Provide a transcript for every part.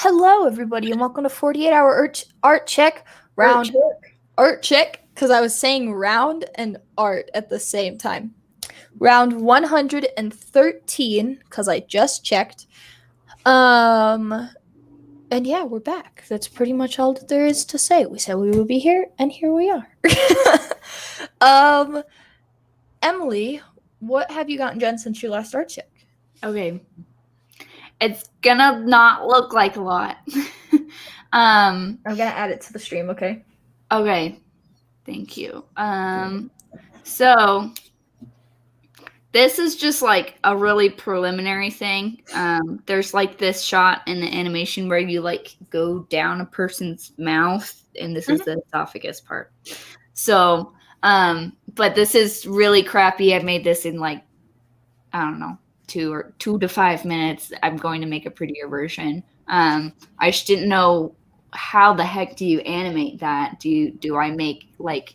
Hello, everybody, and welcome to 48-hour art check round. Art check, because I was saying round and art at the same time. Round 113, because I just checked. And yeah, we're back. That's pretty much all that there is to say. We said we would be here, and here we are. Emily, what have you gotten done since your last art check? Okay. It's gonna not look like a lot. I'm gonna add it to the stream, okay? Okay. Thank you. So this is just like a really preliminary thing. There's like this shot in the animation where you like go down a person's mouth, and this is the esophagus part. So, but this is really crappy. I made this in like, I don't know, 2 to 5 minutes. I'm going to make a prettier version. I just didn't know how the heck do you animate that? Do I make like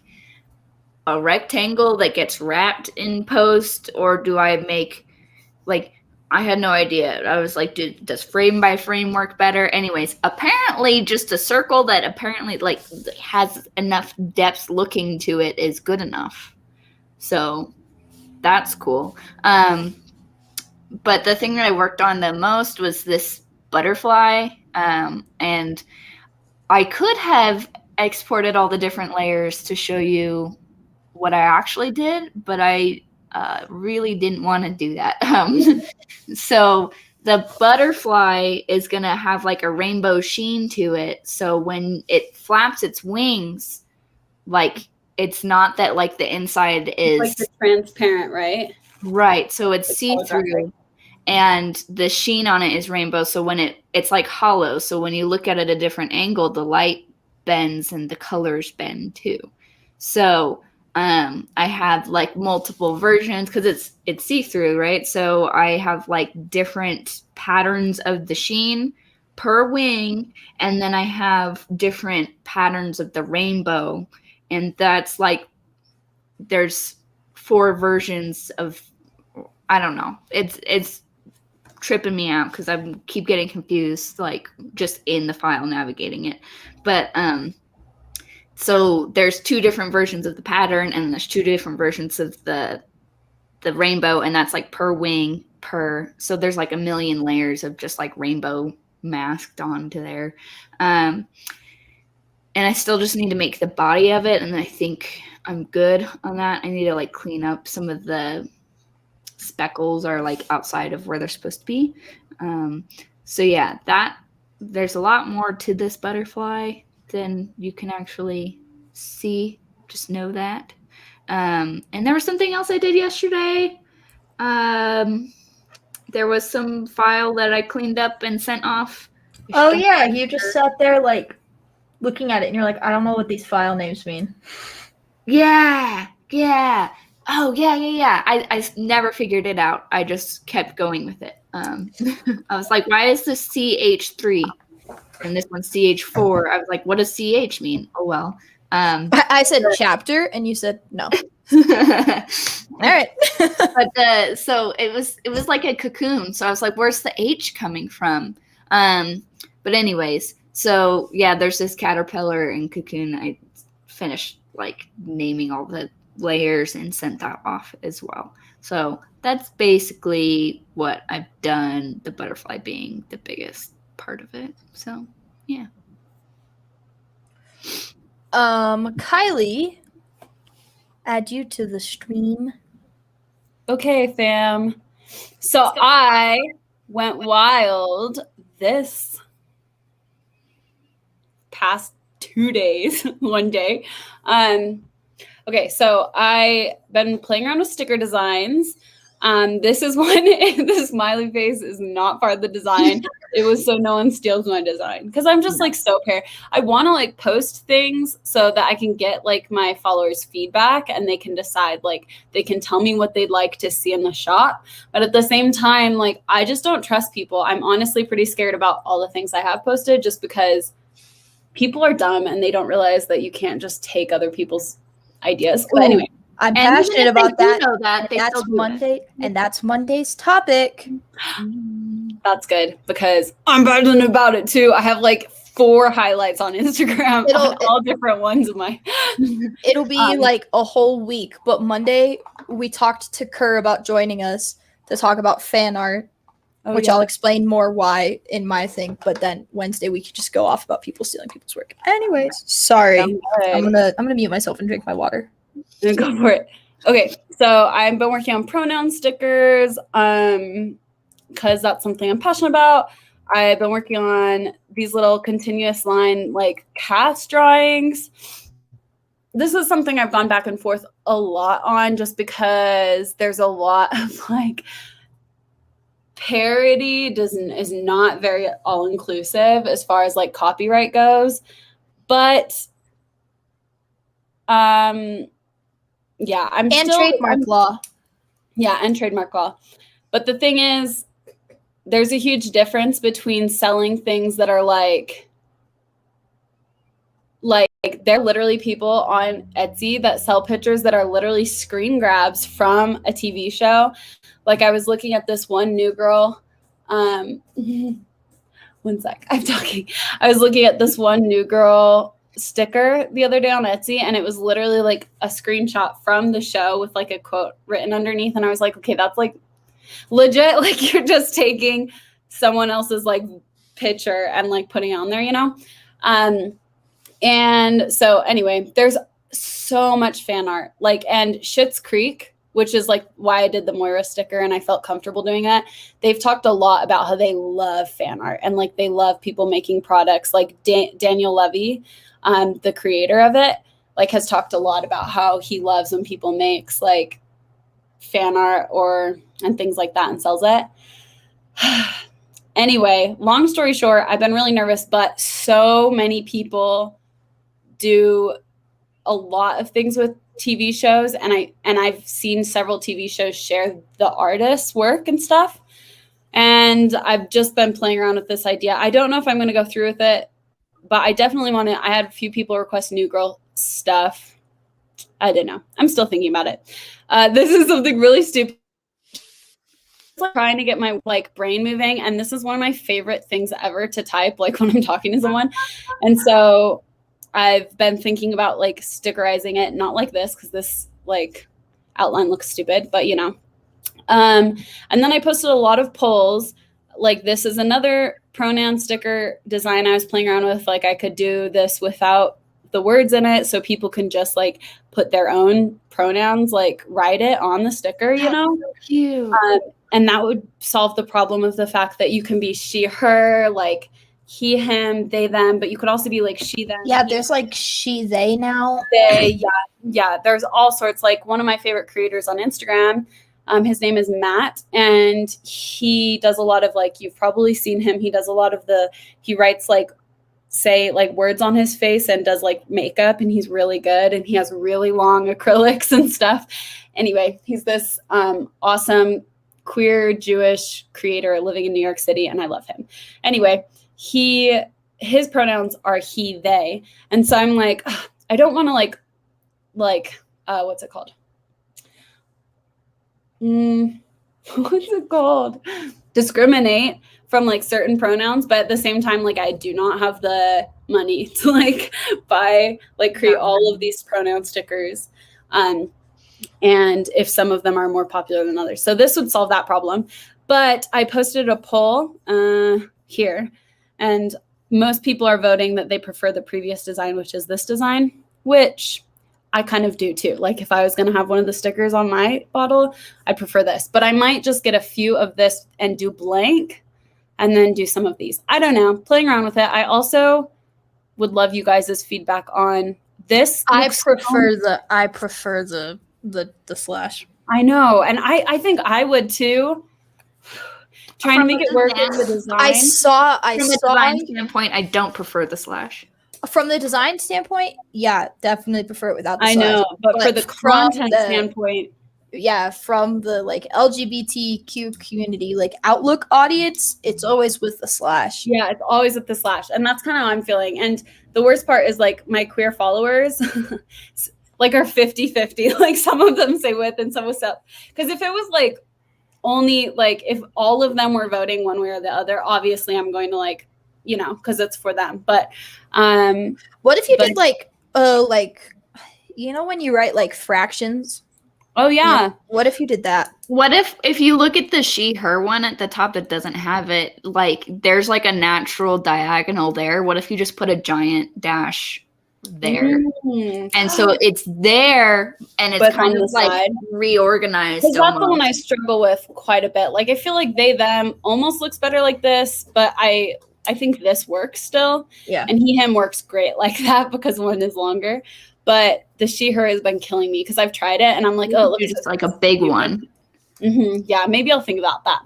a rectangle that gets wrapped in post, or do I make like, I had no idea. I was like, does frame by frame work better? Anyways, apparently just a circle that apparently like has enough depth looking to it is good enough. So that's cool. But the thing that I worked on the most was this butterfly. And I could have exported all the different layers to show you what I actually did, but I really didn't want to do that. So the butterfly is going to have like a rainbow sheen to it. So when it flaps its wings, like it's not that like the inside is like the transparent, right? Right. So it's see-through. And the sheen on it is rainbow. So when it's like hollow. So when you look at it at a different angle, the light bends and the colors bend too. So I have like multiple versions because it's see-through, right? So I have like different patterns of the sheen per wing, and then I have different patterns of the rainbow, and that's like there's 4 versions of, I don't know. It's tripping me out because I keep getting confused, like just in the file navigating it. But so there's 2 different versions of the pattern, and there's 2 different versions of the rainbow, and that's like per wing so there's like a million layers of just like rainbow masked onto there. And I still just need to make the body of it, and I think I'm good on that. I need to like clean up some of the speckles are like outside of where they're supposed to be. So yeah, that there's a lot more to this butterfly than you can actually see. Just know that. And there was something else I did yesterday. There was some file that I cleaned up and sent off. Oh yeah, you just sat there like looking at it and you're like, I don't know what these file names mean. Yeah. Oh, yeah. I never figured it out. I just kept going with it. I was like, why is this CH3? And this one's CH4. I was like, what does CH mean? Oh, well. I said chapter, and you said no. All right. But so it was like a cocoon. So I was like, where's the H coming from? But anyways, so yeah, there's this caterpillar and cocoon. I finished like naming all the layers and sent that off as well. So that's basically what I've done, the butterfly being the biggest part of it. So yeah. Kiley, add you to the stream. Okay, fam. So I went wild this past 2 days, one day. Okay, so I've been playing around with sticker designs. This is one, the smiley face is not part of the design. It was so no one steals my design. Because I'm just like so I want to like post things so that I can get like my followers feedback, and they can decide, like they can tell me what they'd like to see in the shop. But at the same time, like I just don't trust people. I'm honestly pretty scared about all the things I have posted, just because people are dumb and they don't realize that you can't just take other people's ideas. But anyway, I'm passionate about that. That's Monday, and that's Monday's topic. That's good because I'm buzzing about it too. I have like 4 highlights on Instagram on all different ones of my. It'll be like a whole week, but Monday we talked to Kerr about joining us to talk about fan art, which I'll explain more why in my thing. But then Wednesday we could just go off about people stealing people's work. Anyways, sorry, I'm gonna mute myself and drink my water. Go for it. Okay, so I've been working on pronoun stickers because that's something I'm passionate about. I've been working on these little continuous line like cast drawings. This is something I've gone back and forth a lot on just because there's a lot of like parody is not very all-inclusive as far as like copyright goes. But yeah, trademark law. Yeah, and trademark law. But the thing is, there's a huge difference between selling things that are like there are literally people on Etsy that sell pictures that are literally screen grabs from a TV show. Like I was looking at this one New Girl. One sec, I'm talking. I was looking at this one New Girl sticker the other day on Etsy, and it was literally like a screenshot from the show with like a quote written underneath, and I was like, okay, that's like legit, like you're just taking someone else's like picture and like putting it on there, you know. And so anyway, there's so much fan art, like, and Schitt's Creek, which is like why I did the Moira sticker and I felt comfortable doing it. They've talked a lot about how they love fan art and like they love people making products. Like Daniel Levy, the creator of it, like has talked a lot about how he loves when people makes like fan art and things like that and sells it. Anyway, long story short, I've been really nervous, but so many people do a lot of things with TV shows, and I've seen several TV shows share the artist's work and stuff. And I've just been playing around with this idea. I don't know if I'm going to go through with it, but I definitely want to. I had a few people request New Girl stuff. I don't know. I'm still thinking about it. This is something really stupid. Trying to get my like brain moving, and this is one of my favorite things ever to type, like when I'm talking to someone. And so I've been thinking about like stickerizing it, not like this because this like outline looks stupid, but you know. And then I posted a lot of polls. Like this is another pronoun sticker design I was playing around with. Like I could do this without the words in it, so people can just like put their own pronouns, like write it on the sticker, you know. So cute. And that would solve the problem of the fact that you can be she, her, like he, him, they, them, but you could also be like she, them. Yeah, there's like she, they now. They, yeah. There's all sorts. Like one of my favorite creators on Instagram, his name is Matt, and he does a lot of like, you've probably seen him. He does a lot of he writes like, say like words on his face and does like makeup, and he's really good, and he has really long acrylics and stuff. Anyway, he's this awesome queer Jewish creator living in New York City, and I love him. Anyway, his pronouns are he, they, and so I'm like, I don't want to like what's it called? What's it called? Discriminate from like certain pronouns, but at the same time, like I do not have the money to like create all of these pronoun stickers. And if some of them are more popular than others. So this would solve that problem. But I posted a poll here, and most people are voting that they prefer the previous design, which is this design, which I kind of do too. Like if I was going to have one of the stickers on my bottle, I prefer this. But I might just get a few of this and do blank and then do some of these. I don't know. Playing around with it. I also would love you guys' feedback on this. I prefer the slash. I know, and I think I would too. Trying to make it work with the design. I saw from the design standpoint, I don't prefer the slash. From the design standpoint, yeah, definitely prefer it without the slash. I know, but for the content standpoint, yeah, from the like LGBTQ community, like Outlook audience, it's always with the slash. Yeah, it's always with the slash, and that's kind of how I'm feeling. And the worst part is like my queer followers like are 50-50. Like some of them say with and some with self. Because if it was like only like if all of them were voting one way or the other, obviously I'm going to like, you know, because it's for them. But what if you did like you know when you write like fractions? Oh yeah. You know, what if you did that? What if you look at the she her one at the top that doesn't have it, like there's like a natural diagonal there. What if you just put a giant dash there? And so it's there and it's kind of like reorganized. That's the one I struggle with quite a bit. Like I feel like they them almost looks better like this, but I think this works still. Yeah. And he him works great like that because one is longer. But the she her has been killing me because I've tried it and I'm like, oh, it looks just like a big one. Yeah, maybe I'll think about that.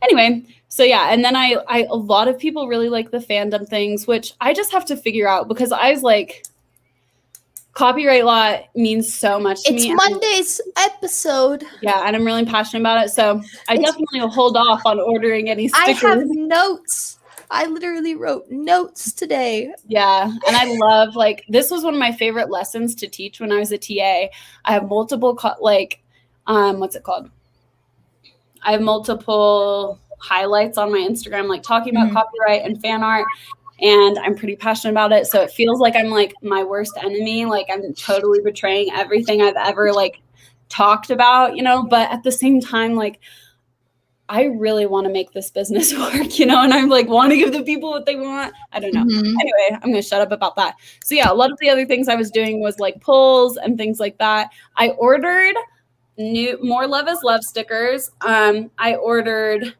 Anyway, so yeah, and then I a lot of people really like the fandom things, which I just have to figure out because I was like, copyright law means so much to me. It's Monday's episode. Yeah, and I'm really passionate about it. So I definitely will hold off on ordering any stickers. I have notes. I literally wrote notes today. Yeah, and I love, like, this was one of my favorite lessons to teach when I was a TA. I have multiple, what's it called? I have multiple highlights on my Instagram, like talking about copyright and fan art. And I'm pretty passionate about it. So it feels like I'm like my worst enemy. Like I'm totally betraying everything I've ever like talked about, you know, but at the same time, like I really want to make this business work, you know, and I'm like want to give the people what they want. I don't know. Anyway, I'm going to shut up about that. So yeah, a lot of the other things I was doing was like pulls and things like that. I ordered more Love is Love stickers. I ordered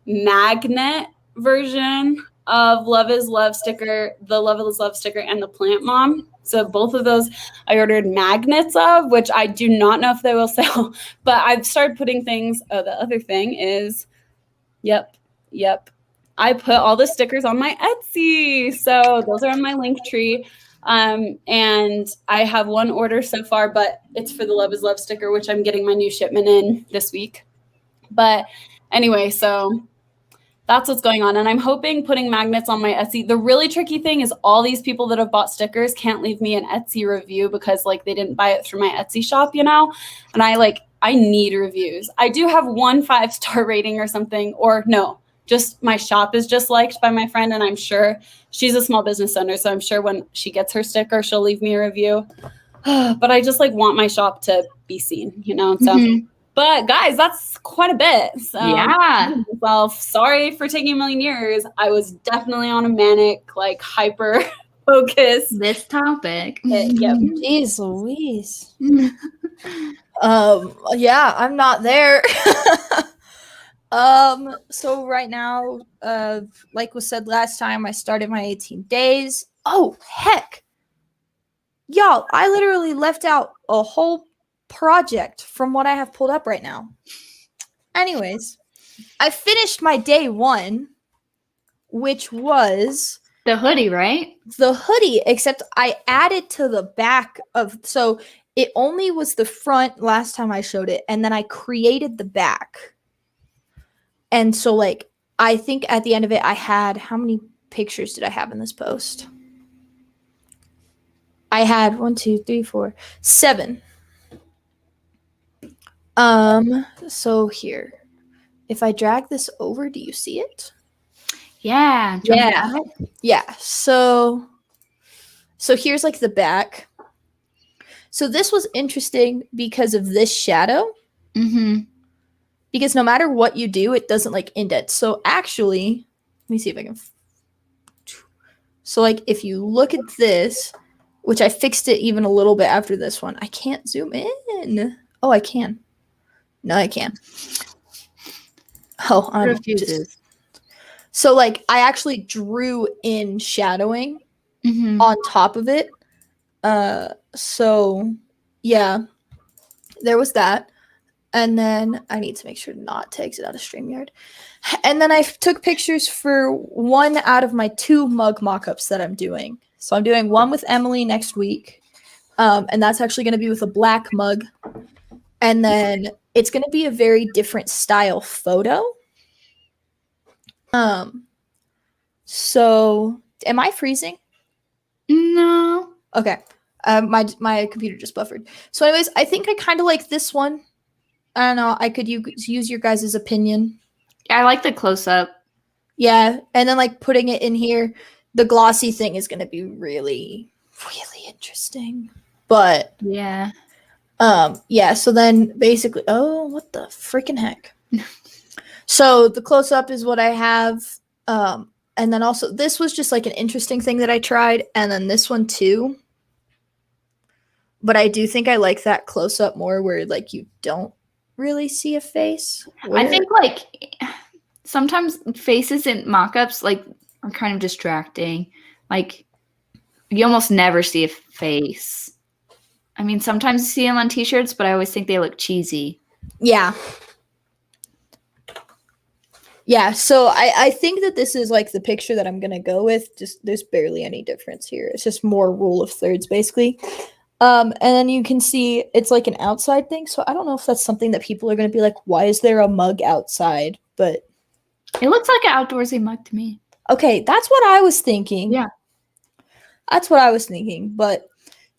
magnet version of Love is Love sticker, the Love is Love sticker and the Plant Mom. So both of those I ordered magnets of, which I do not know if they will sell, but I've started putting things. Oh, the other thing is, yep. I put all the stickers on my Etsy. So those are on my link tree. And I have one order so far, but it's for the Love is Love sticker, which I'm getting my new shipment in this week. But anyway, so that's what's going on. And I'm hoping putting magnets on my Etsy. The really tricky thing is all these people that have bought stickers can't leave me an Etsy review because like they didn't buy it through my Etsy shop, you know? And I need reviews. I do have 1 5-star rating or something, or no, just my shop is just liked by my friend. And I'm sure she's a small business owner. So I'm sure when she gets her sticker, she'll leave me a review. But I just like want my shop to be seen, you know? So But guys, that's quite a bit. So, yeah. Well, sorry for taking a million years. I was definitely on a manic, like hyper focus. This topic. Yep. Jeez Louise. Yeah, I'm not there. So right now, like was said last time, I started my 18 days. Oh, heck. Y'all, I literally left out a whole project from what I have pulled up right now. Anyways, I finished my day 1, which was the hoodie, right? The hoodie, except I added to the back of, so it only was the front last time I showed it, and then I created the back. And so like I think at the end of it I had, how many pictures did I have in this post? I had 1, 2, 3, 4, 7. So here, if I drag this over, do you see it? Yeah. So here's like the back. So this was interesting because of this shadow. Because no matter what you do, it doesn't like indent. So actually, let me see if I can. So like if you look at this, which I fixed it even a little bit after this one, I can't zoom in. Oh, I can. No, I can. Oh, I'm refuses. So like I actually drew in shadowing on top of it. So yeah, there was that. And then I need to make sure to not to exit out of StreamYard. And then I took pictures for 1 out of my 2 mug mock-ups that I'm doing. So I'm doing one with Emily next week. And that's actually going to be with a black mug. And then it's going to be a very different style photo. So am I freezing? No. Okay. My computer just buffered. So anyways, I think I kind of like this one I don't know. I could use your guys' opinion. Yeah, I like the close up. Yeah, and then like putting it in here, the glossy thing is going to be really, really interesting. But yeah, yeah. So then basically, oh, what the freaking heck? So the close up is what I have, and then also this was just like an interesting thing that I tried, and then this one too. But I do think I like that close up more, where like you don't really see a face. I think like sometimes faces in mock-ups like are kind of distracting. Like you almost never see a face. I mean, sometimes you see them on t-shirts, but I always think they look cheesy. Yeah. Yeah, so I think that this is like the picture that I'm gonna go with. Just there's barely any difference here. It's just more rule of thirds basically. And then you can see it's like an outside thing. So I don't know if that's something that people are gonna be like, why is there a mug outside? But it looks like an outdoorsy mug to me. Okay, that's what I was thinking. Yeah. That's what I was thinking. But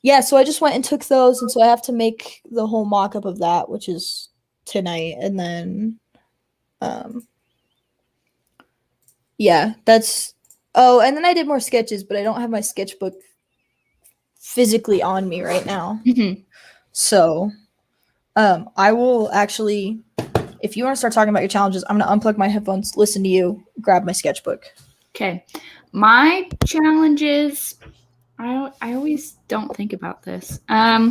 yeah, so I just went and took those, and so I have to make the whole mock-up of that, which is tonight, and then yeah, that's and then I did more sketches, but I don't have my sketchbook physically on me right now. Mm-hmm. So I will actually, if you want to start talking about your challenges, I'm gonna unplug my headphones, listen to you, grab my sketchbook. Okay. My challenges, I always don't think about this. I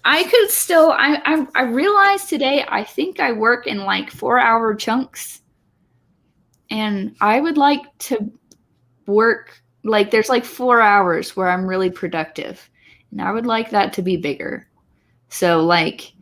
could still I realized today I think I work in like 4-hour chunks. And I would like to work like there's like 4 hours where I'm really productive. And I would like that to be bigger. So like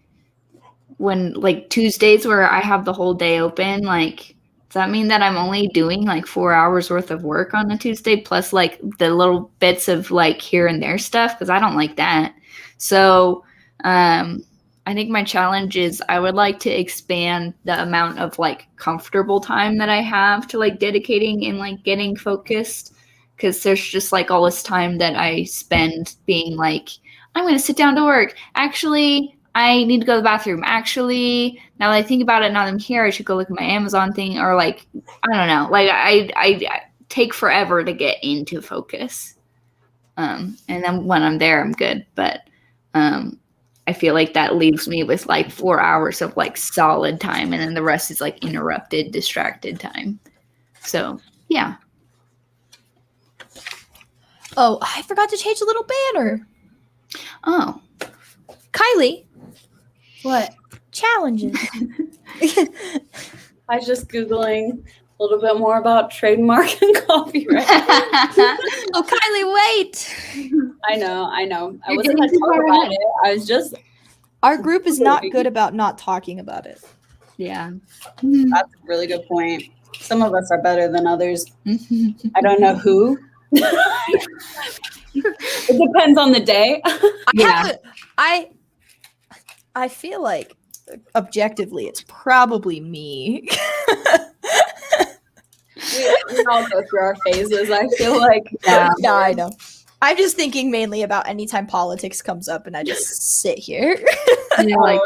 when like Tuesdays where I have the whole day open, like does that mean that I'm only doing like 4 hours worth of work on a Tuesday plus like the little bits of like here and there stuff? Because I don't like that. So I think my challenge is I would like to expand the amount of like comfortable time that I have to like dedicating and like getting focused. Because there's just like all this time that I spend being like, I'm going to sit down to work. Actually, I need to go to the bathroom. Actually, now that I think about it, now that I'm here, I should go look at my Amazon thing. Or like, I don't know. Like I take forever to get into focus. And then when I'm there, I'm good. But I feel like that leaves me with like 4 hours of like solid time. And then the rest is like interrupted, distracted time. So, yeah. Oh, I forgot to change the little banner. Oh. Kylie. What? Challenges. I was just Googling a little bit more about trademark and copyright. Oh, Kylie, wait. I know. I wasn't going to talk about it. I was just... Our group is not good about not talking about it. Yeah. That's a really good point. Some of us are better than others. I don't know who. It depends on the day. I feel like objectively it's probably me. we all go through our phases, I feel like. Yeah, I know. I'm just thinking mainly about anytime politics comes up and I just sit here. Like,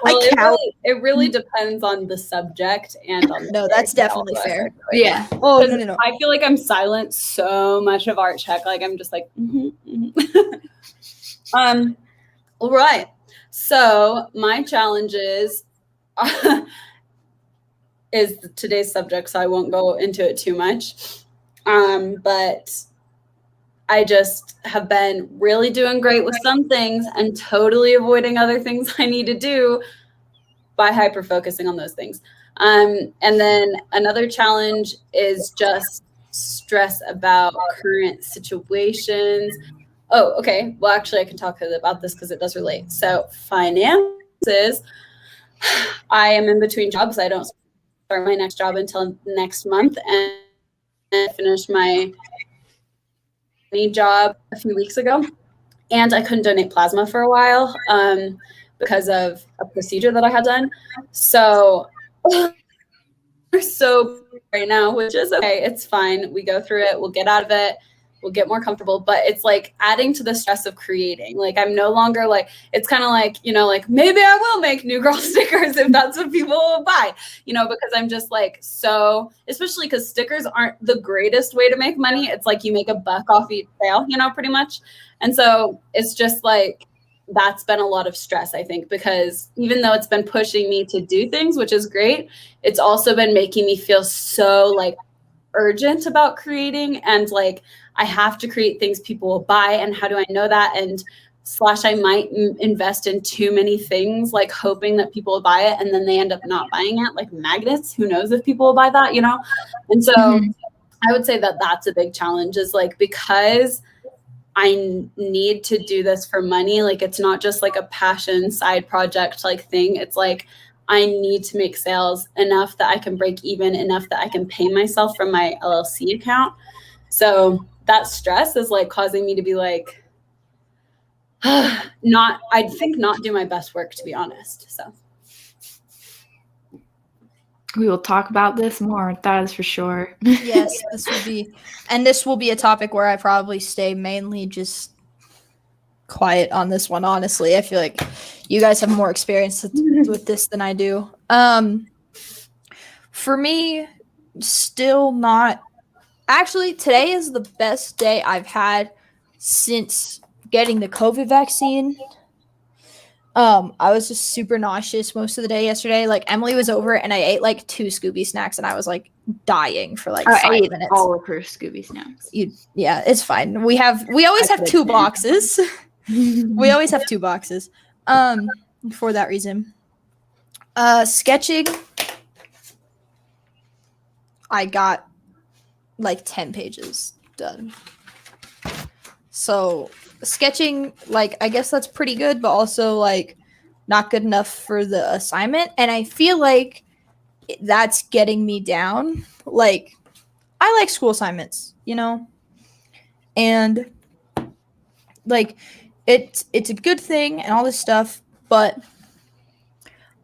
well, it really depends on the subject and on the No, that's definitely fair. Yeah. Oh, no. I feel like I'm silent so much of art check. Like I'm just like, all right. So my challenges is today's subject, so I won't go into it too much. But I just have been really doing great with some things and totally avoiding other things I need to do by hyper focusing on those things. And then another challenge is just stress about current situations. Oh, okay. Well, actually, I can talk about this because it does relate. So finances, I am in between jobs. I don't start my next job until next month, and I finished my job a few weeks ago, and I couldn't donate plasma for a while because of a procedure that I had done. So we're so right now, which is okay. It's fine. We go through it. We'll get out of it. we'll get more comfortable, but it's like adding to the stress of creating. Like I'm no longer like, it's kind of like, you know, like maybe I will make new girl stickers if that's what people will buy, you know, because I'm just like, so especially because stickers aren't the greatest way to make money. It's like you make a buck off each sale, you know, pretty much. And so it's just like, that's been a lot of stress, I think, because even though it's been pushing me to do things, which is great, it's also been making me feel so like urgent about creating, and like I have to create things people will buy. And how do I know that? And / I might invest in too many things, like hoping that people will buy it, and then they end up not buying it, like magnets. Who knows if people will buy that, you know? And so I would say that that's a big challenge, is like, because I need to do this for money. Like it's not just like a passion side project like thing. It's like I need to make sales enough that I can break even, enough that I can pay myself from my LLC account. So that stress is like causing me to be like, I think not do my best work, to be honest. So we will talk about this more. That is for sure. Yes, this will be a topic where I probably stay mainly just quiet on this one. Honestly, I feel like you guys have more experience with this than I do. For me, still not. Actually, today is the best day I've had since getting the COVID vaccine. I was just super nauseous most of the day yesterday. Like Emily was over and I ate like 2 Scooby snacks and I was like dying for like 5 minutes. All of her Scooby snacks. Yeah, it's fine. We always have 2 boxes. We always have 2 boxes. For that reason. Sketching. I got like 10 pages done. So sketching, like, I guess that's pretty good, but also like not good enough for the assignment. And I feel like that's getting me down. Like, I like school assignments, you know? And like it's a good thing and all this stuff, but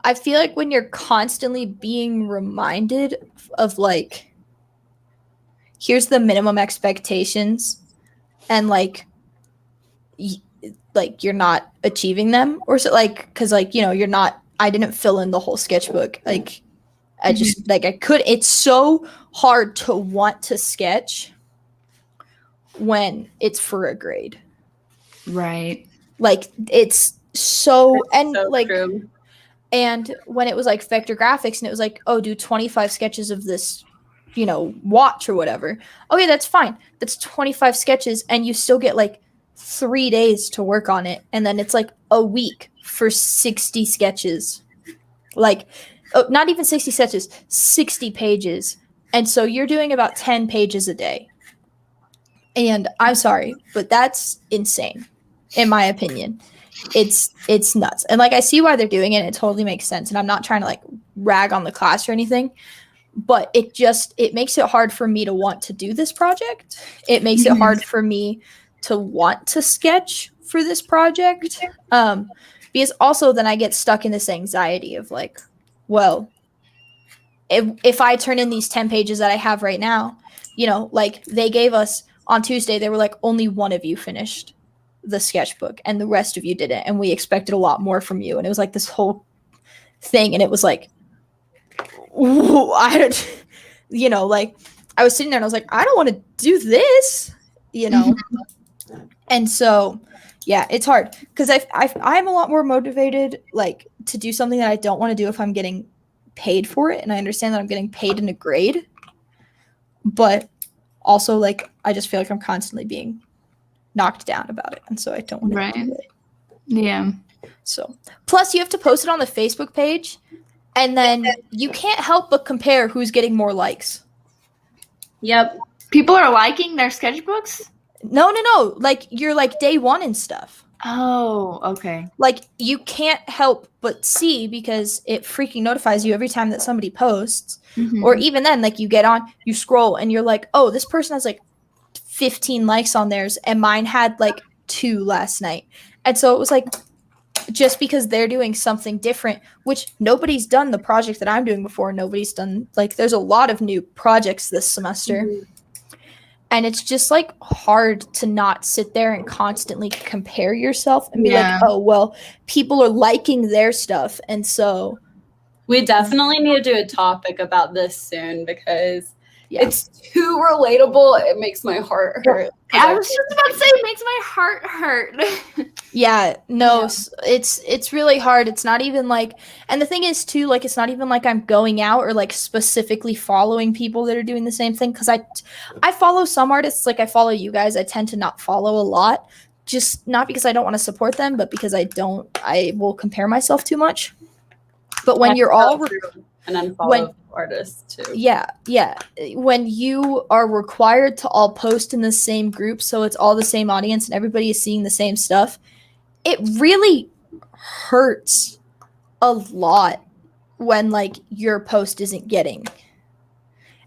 I feel like when you're constantly being reminded of like, here's the minimum expectations, and like you're not achieving them, or so, like, because like, you know, you're not, I didn't fill in the whole sketchbook. Like I just like I could, it's so hard to want to sketch when it's for a grade, right? Like it's so, and so like true. And when it was like vector graphics and it was like, oh, do 25 sketches of this, you know, watch or whatever. Okay, that's fine. That's 25 sketches and you still get like 3 days to work on it. And then it's like a week for 60 sketches. Like, oh, not even 60 sketches, 60 pages. And so you're doing about 10 pages a day. And I'm sorry, but that's insane, in my opinion. It's nuts. And like, I see why they're doing it. It totally makes sense. And I'm not trying to like rag on the class or anything, but it makes it hard for me to want to do this project. It makes it hard for me to want to sketch for this project. Because also then I get stuck in this anxiety of like, well, if I turn in these 10 pages that I have right now, you know, like they gave us on Tuesday, they were like, only one of you finished the sketchbook and the rest of you didn't, and we expected a lot more from you. And it was like this whole thing, and it was like, I don't, you know, like I was sitting there and I was like, I don't want to do this, you know. And so yeah, it's hard because I'm a lot more motivated like to do something that I don't want to do if I'm getting paid for it, and I understand that I'm getting paid in a grade, but also like I just feel like I'm constantly being knocked down about it, and so I don't want to do it. Yeah. So plus you have to post it on the Facebook page, and then you can't help but compare who's getting more likes. Yep. People are liking their sketchbooks? No. Like you're like day one and stuff. Oh, okay. Like you can't help but see because it freaking notifies you every time that somebody posts. Or even then, like you get on, you scroll and you're like, oh, this person has like 15 likes on theirs and mine had like 2 last night. And so it was like, just because they're doing something different, which nobody's done the project that I'm doing before. Nobody's done, like, there's a lot of new projects this semester. And it's just like hard to not sit there and constantly compare yourself and be like, oh, well, people are liking their stuff. And so we definitely need to do a topic about this soon because it's too relatable. It makes my heart hurt. I was just about to say it makes my heart hurt. It's really hard. It's not even like, and the thing is too, like, it's not even like I'm going out or like specifically following people that are doing the same thing. Cause I follow some artists, like I follow you guys. I tend to not follow a lot, just not because I don't want to support them, but because I will compare myself too much. But when you're all and unfollow artists too. Yeah. When you are required to all post in the same group, so it's all the same audience and everybody is seeing the same stuff, it really hurts a lot when like your post isn't getting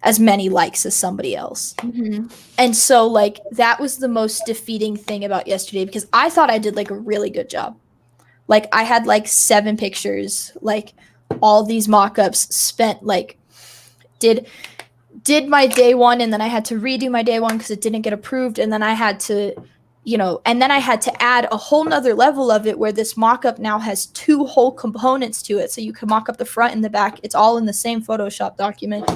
as many likes as somebody else. Mm-hmm. And so like that was the most defeating thing about yesterday because I thought I did like a really good job. Like I had like 7 pictures, like all these mock-ups, spent like did my day 1 and then I had to redo my day 1 because it didn't get approved, and then I had to and then I had to add a whole nother level of it where this mock-up now has 2 whole components to it, so you can mock up the front and the back. It's all in the same Photoshop document,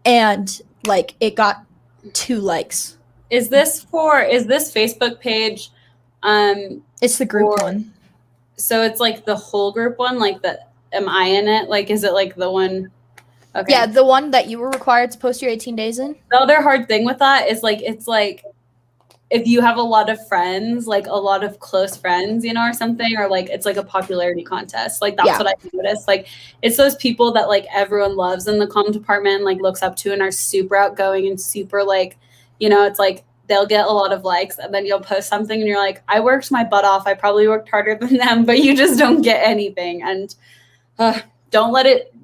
and like it got 2 likes. Is this Facebook page it's the group one? So it's like the whole group one, like the am I in it? Like, is it like the one? Okay. Yeah, the one that you were required to post your 18 days in. The other hard thing with that is like, it's like if you have a lot of friends, like a lot of close friends, or something, or like it's like a popularity contest. Like that's what I noticed. Like it's those people that like everyone loves in the comm department, like looks up to and are super outgoing and super like, it's like they'll get a lot of likes, and then you'll post something and you're like, I worked my butt off. I probably worked harder than them, but you just don't get anything. And don't let it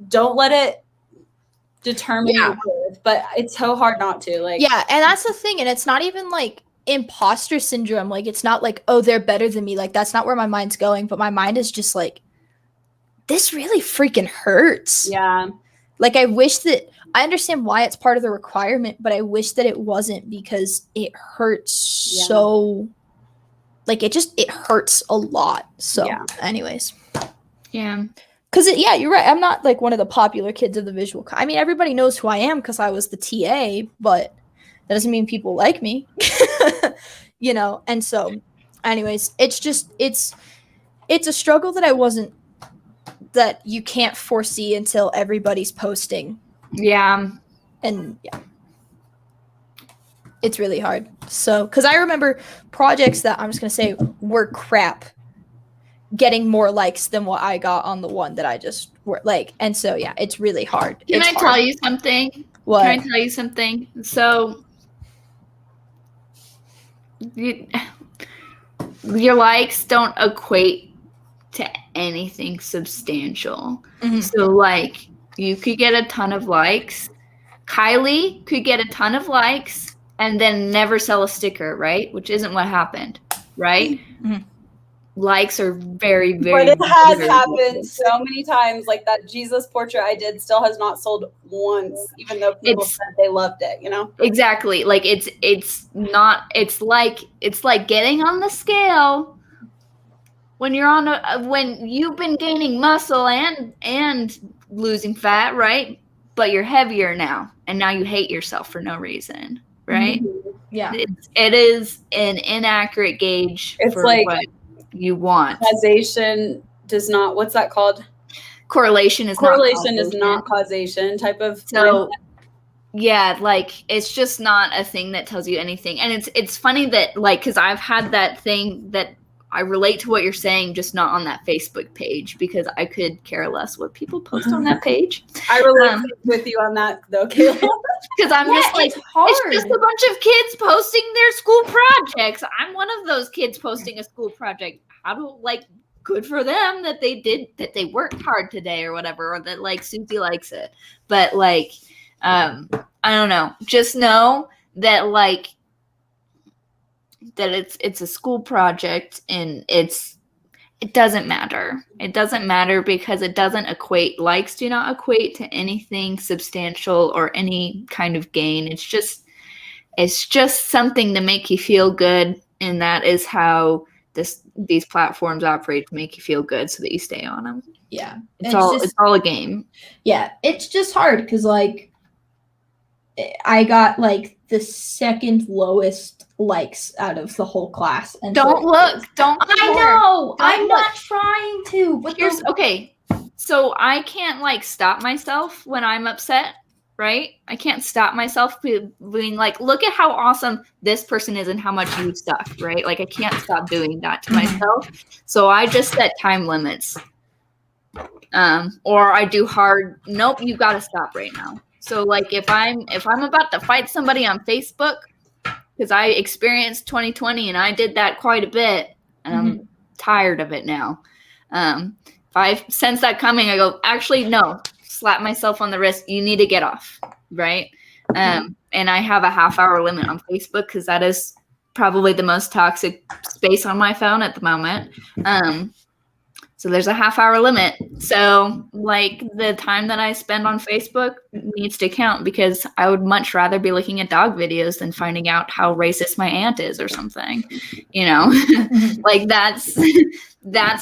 determine your worth. But it's so hard not to. Like, yeah, and that's the thing. And it's not even like imposter syndrome. Like it's not like, oh, they're better than me. Like that's not where my mind's going. But my mind is just like, this really freaking hurts. Yeah. Like I wish that I understand why it's part of the requirement, but I wish that it wasn't, because it hurts so. Like it hurts a lot. So, anyways. Yeah. Because, you're right. I'm not like one of the popular kids of the visual. I mean, everybody knows who I am because I was the TA, but that doesn't mean people like me, And so, anyways, it's a struggle that you can't foresee until everybody's posting. Yeah. And it's really hard. So, because I remember projects that I'm just going to say were crap getting more likes than what I got on the one that I just like. And so, it's really hard. Can I tell you something? What? Can I tell you something? So, your likes don't equate to anything substantial. Mm-hmm. So, like, you could get a ton of likes. Kiley could get a ton of likes and then never sell a sticker, right? Which isn't what happened, right? Mm-hmm. Likes are very, very. But it has happened so many times. Like that Jesus portrait I did still has not sold once, even though people said they loved it. Exactly. Like it's like getting on the scale when you're when you've been gaining muscle and losing fat, right? But you're heavier now, and now you hate yourself for no reason, right? Mm-hmm. Yeah. It is an inaccurate gauge. It's for like what you want. Causation does not. What's that called? Correlation is not causation type of. So, like it's just not a thing that tells you anything. And it's funny that like because I've had that thing that I relate to what you're saying, just not on that Facebook page, because I could care less what people post on that page. I relate with you on that though, Kayla. Because I'm just like, it's just a bunch of kids posting their school projects. I'm one of those kids posting a school project. Good for them that they worked hard today or whatever, or that like Susie likes it. But like, I don't know. Just know that like, that it's a school project, and it doesn't matter. It doesn't matter because it doesn't equate. Likes do not equate to anything substantial or any kind of gain. It's just It's just something to make you feel good, and that is how these platforms operate, to make you feel good so that you stay on them. Yeah. It's all a game. Yeah, it's just hard because, like, I got, like, the second lowest likes out of the whole class. And don't look. I know. I'm not trying to. But okay. So I can't, like, stop myself when I'm upset, right? I can't stop myself being like, look at how awesome this person is and how much you suck, right? Like, I can't stop doing that to myself. So I just set time limits. Or I do hard, nope, you got to stop right now. So, like, if I'm about to fight somebody on Facebook, because I experienced 2020 and I did that quite a bit, and I'm tired of it now. If I sense that coming, I go, actually, no, slap myself on the wrist. You need to get off, right? And I have a half-hour limit on Facebook because that is probably the most toxic space on my phone at the moment. So there's a half-hour limit. So, like, the time that I spend on Facebook needs to count, because I would much rather be looking at dog videos than finding out how racist my aunt is or something, you know? Like, that's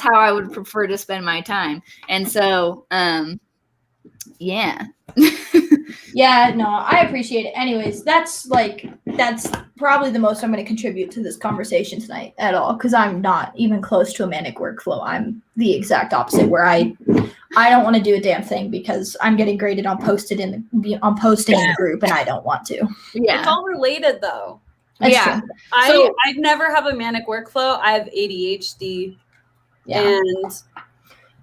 how I would prefer to spend my time. And so, yeah. Yeah, no, I appreciate it. Anyways, that's probably the most I'm going to contribute to this conversation tonight at all, because I'm not even close to a manic workflow. I'm the exact opposite, where I don't want to do a damn thing because I'm getting graded on posting in the group, and I don't want to. Yeah, it's all related though. That's true. I never have a manic workflow. I have ADHD. Yeah. And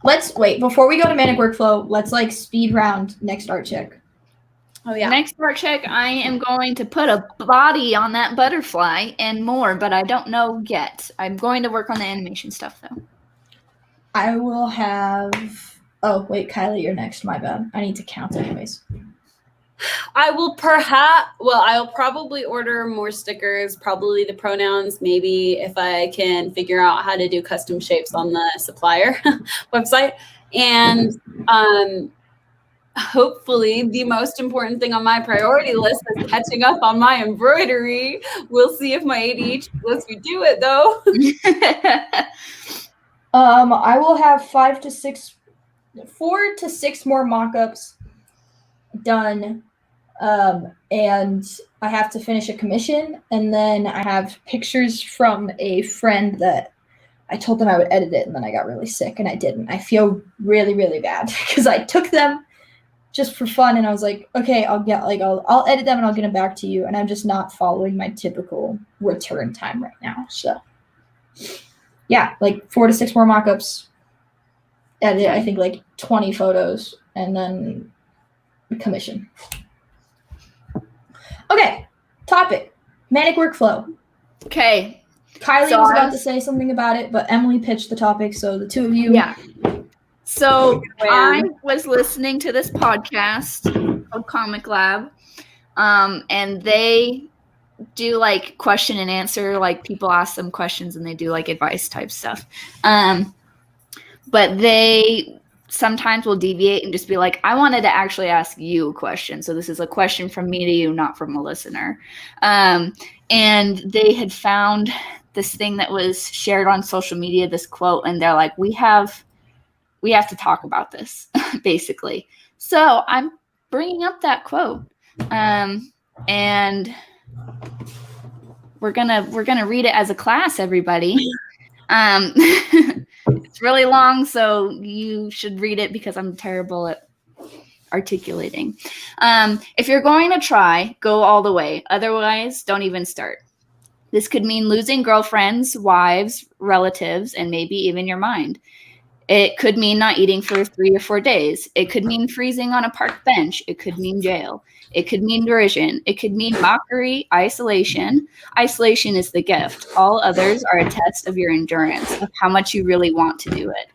let's wait before we go to manic workflow. Let's, like, speed round next art check. Oh yeah. Next art check, I am going to put a body on that butterfly and more, but I don't know yet. I'm going to work on the animation stuff though. I will have. Oh wait, Kylie, you're next. My bad. I need to count anyways. I'll probably order more stickers, probably the pronouns, maybe if I can figure out how to do custom shapes on the supplier website. And hopefully the most important thing on my priority list is catching up on my embroidery. We'll see if my ADHD lets me do it though. I will have 4 to 6 more mock-ups done. And I have to finish a commission, and then I have pictures from a friend that I told them I would edit it, and then I got really sick and I didn't. I feel really, really bad because I took them just for fun, and I was like, okay, I'll edit them and I'll get them back to you, and I'm just not following my typical return time right now. So yeah, like 4 to 6 more mock-ups, edit, I think, like 20 photos, and then commission. Okay, topic, manic workflow. Okay. Kylie was about to say something about it, but Emily pitched the topic, so the two of you. Yeah. So I was listening to this podcast called Comic Lab, and they do, like, question and answer, like, people ask them questions and they do, like, advice type stuff. But they sometimes will deviate and just be like, I wanted to actually ask you a question. So this is a question from me to you, not from a listener. And they had found this thing that was shared on social media, this quote, and they're like, we have to talk about this, basically. So I'm bringing up that quote, and we're gonna read it as a class, everybody. It's really long, so you should read it because I'm terrible at articulating. If you're going to try, go all the way. Otherwise, don't even start. This could mean losing girlfriends, wives, relatives, and maybe even your mind. It could mean not eating for 3 or 4 days. It could mean freezing on a park bench. It could mean jail. It could mean derision. It could mean mockery, isolation. Isolation is the gift. All others are a test of your endurance, of how much you really want to do it.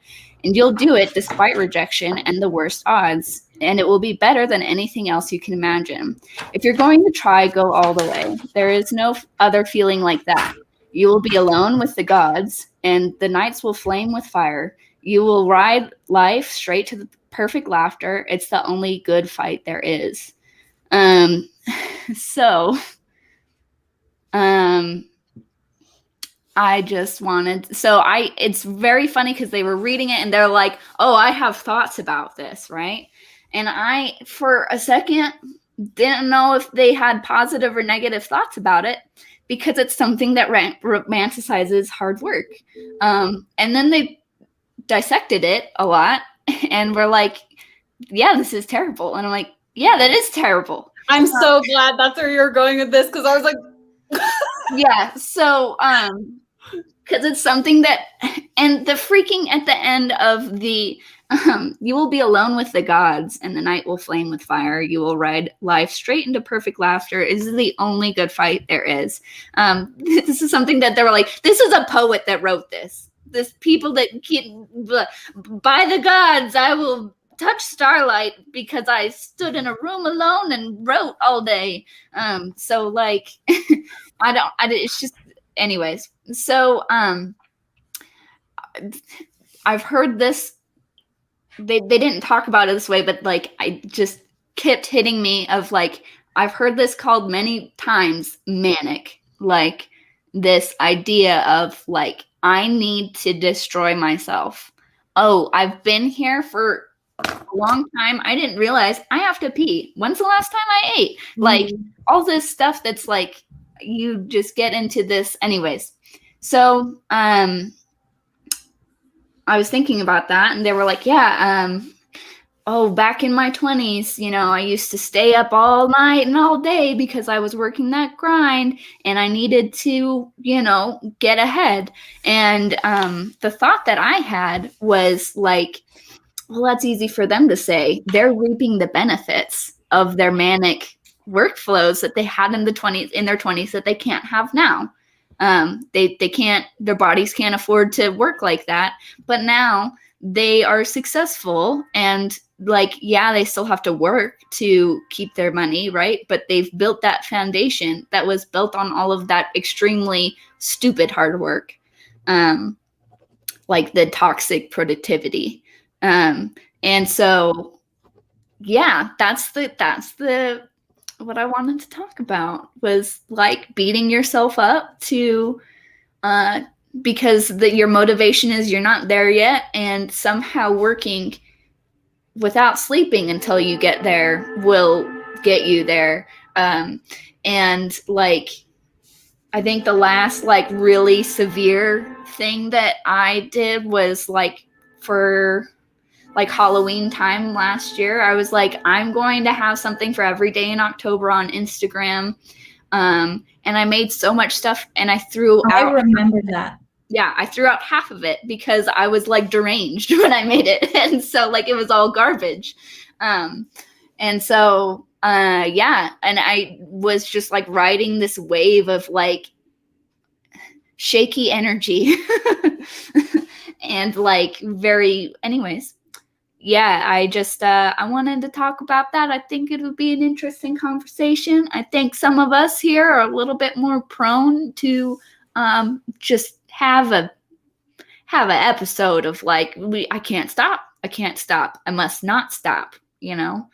And you'll do it despite rejection and the worst odds. And it will be better than anything else you can imagine. If you're going to try, go all the way. There is no other feeling like that. You will be alone with the gods, and the nights will flame with fire. You will ride life straight to the perfect laughter. It's the only good fight there is. So I just wanted, it's very funny because they were reading it and they're like, oh, I have thoughts about this, right? And I, for a second, didn't know if they had positive or negative thoughts about it because it's something that romanticizes hard work. And then they dissected it a lot and were like, yeah, this is terrible. And I'm like, yeah, that is terrible. I'm so glad that's where you're going with this because I was like, yeah. So, because it's something that, and the freaking at the end of the, you will be alone with the gods and the night will flame with fire. You will ride life straight into perfect laughter is the only good fight there is. This is something that they were like, this is a poet that wrote this. This people that keep, by the gods, I will touch starlight because I stood in a room alone and wrote all day. So like, it's just, anyways. So, I've heard this, they didn't talk about it this way, but like, I just kept hitting me of like, I've heard this called many times manic, like this idea of like, I need to destroy myself. Oh, I've been here for a long time. I didn't realize I have to pee. When's the last time I ate? Like all this stuff that's like, you just get into this anyways. So, I was thinking about that and they were like, yeah, oh, back in my 20s, you know, I used to stay up all night and all day because I was working that grind and I needed to, you know, get ahead. And the thought that I had was like, well, that's easy for them to say. They're reaping the benefits of their manic workflows that they had in their 20s that they can't have now. They can't, their bodies can't afford to work like that. But now they are successful and like, yeah, they still have to work to keep their money, right? But they've built that foundation that was built on all of that extremely stupid hard work, like the toxic productivity. And so, yeah, that's the what I wanted to talk about was like beating yourself up to because your motivation is you're not there yet, and somehow working without sleeping until you get there will get you there. And like, I think the last like really severe thing that I did was like for like Halloween time last year, I was like, I'm going to have something for every day in October on Instagram. And I made so much stuff and I threw out. I remember that. Yeah, I threw out half of it because I was like deranged when I made it. And so like it was all garbage. And so, yeah. And I was just like riding this wave of like shaky energy and like anyways. Yeah, I just, I wanted to talk about that. I think it would be an interesting conversation. I think some of us here are a little bit more prone to just have an episode of like, I can't stop. I must not stop, you know?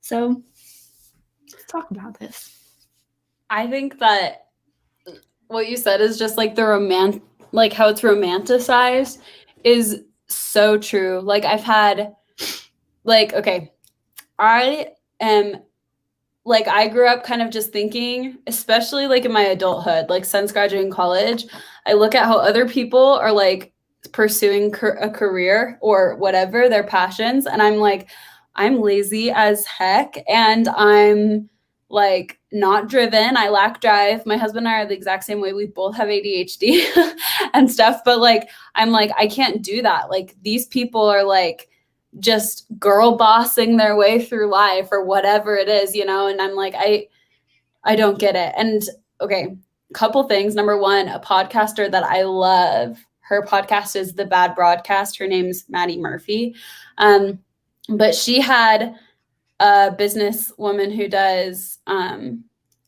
So let's talk about this. I think that what you said is just like like how it's romanticized is so true. Like I've had like, okay, I grew up kind of just thinking, especially like in my adulthood, like since graduating college, I look at how other people are like pursuing a career or whatever, their passions. And I'm like, I'm lazy as heck. And I'm like not driven. I lack drive. My husband and I are the exact same way. We both have ADHD and stuff. But like, I'm like, I can't do that. Like these people are like, just girl bossing their way through life or whatever it is, you know? And I'm like, I don't get it. And okay, couple things. Number one, a podcaster that I love, her podcast is The Bad Broadcast. Her name's Maddie Murphy. But she had a businesswoman who does